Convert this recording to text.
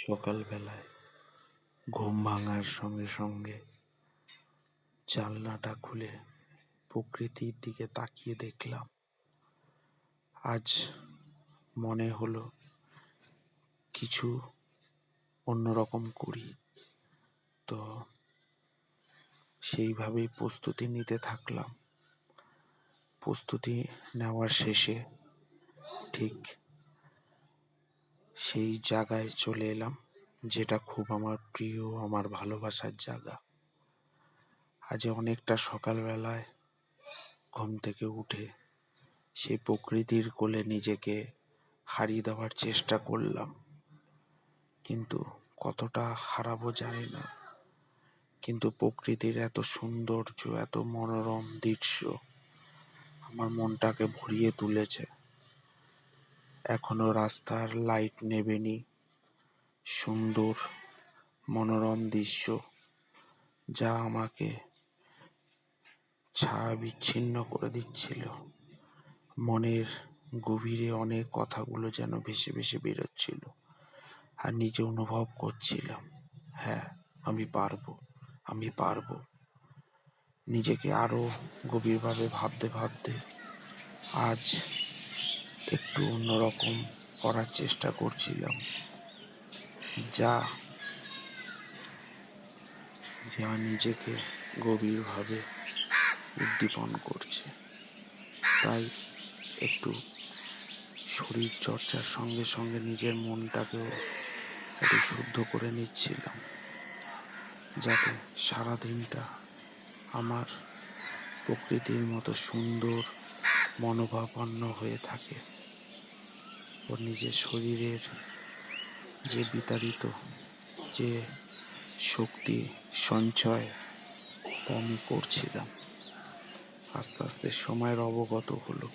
সকালবেলায় ঘুম ভাঙার সঙ্গে সঙ্গে জানলাটা খুলে প্রকৃতির দিকে তাকিয়ে দেখলাম। আজ মনে হলো কিছু অন্যরকম করি, তো সেইভাবেই প্রস্তুতি নিতে থাকলাম। প্রস্তুতি নেওয়ার শেষে ঠিক সেই জায়গায় চলে এলাম যেটা খুব আমার প্রিয়, আমার ভালোবাসার জায়গা। আজ অনেকটা সকালবেলায় ঘুম থেকে উঠে সেই প্রকৃতির কোলে নিজেকে হারিয়ে দেওয়ার চেষ্টা করলাম, কিন্তু কতটা হারাবো জানি না। কিন্তু প্রকৃতির এত সৌন্দর্য, এত মনোরম দৃশ্য আমার মনটাকে ভরিয়ে তুলেছে। এখনো রাস্তার লাইট নেভেনি, সুন্দর মনোরম দৃশ্য যা আমাকে ছায়া বিচ্ছিন্ন করে দিচ্ছিল। মনের গভীরে অনেক কথাগুলো যেন ভেসে ভেসে বেরোচ্ছিল, আর নিজে অনুভব করছিলাম, হ্যাঁ আমি পারবো, আমি পারবো। নিজেকে আরো গভীরভাবে ভাবতে ভাবতে আজ একটু অন্যরকম করার চেষ্টা করছিলাম, যা যা নিজেকে গভীরভাবে উদ্দীপন করছে। তাই একটু শরীর চর্চার সঙ্গে সঙ্গে নিজের মনটাকেও একটু শুদ্ধ করে নিচ্ছিলাম, যাতে সারাদিনটা আমার প্রকৃতির মতো সুন্দর মনোভাবাপন্ন হয়ে থাকে ও নিজের শরীরের যে বিতাড়িত যে শক্তি সঞ্চয় তা আমি করছিলাম। আস্তে আস্তে সময়ের অবগত হলো।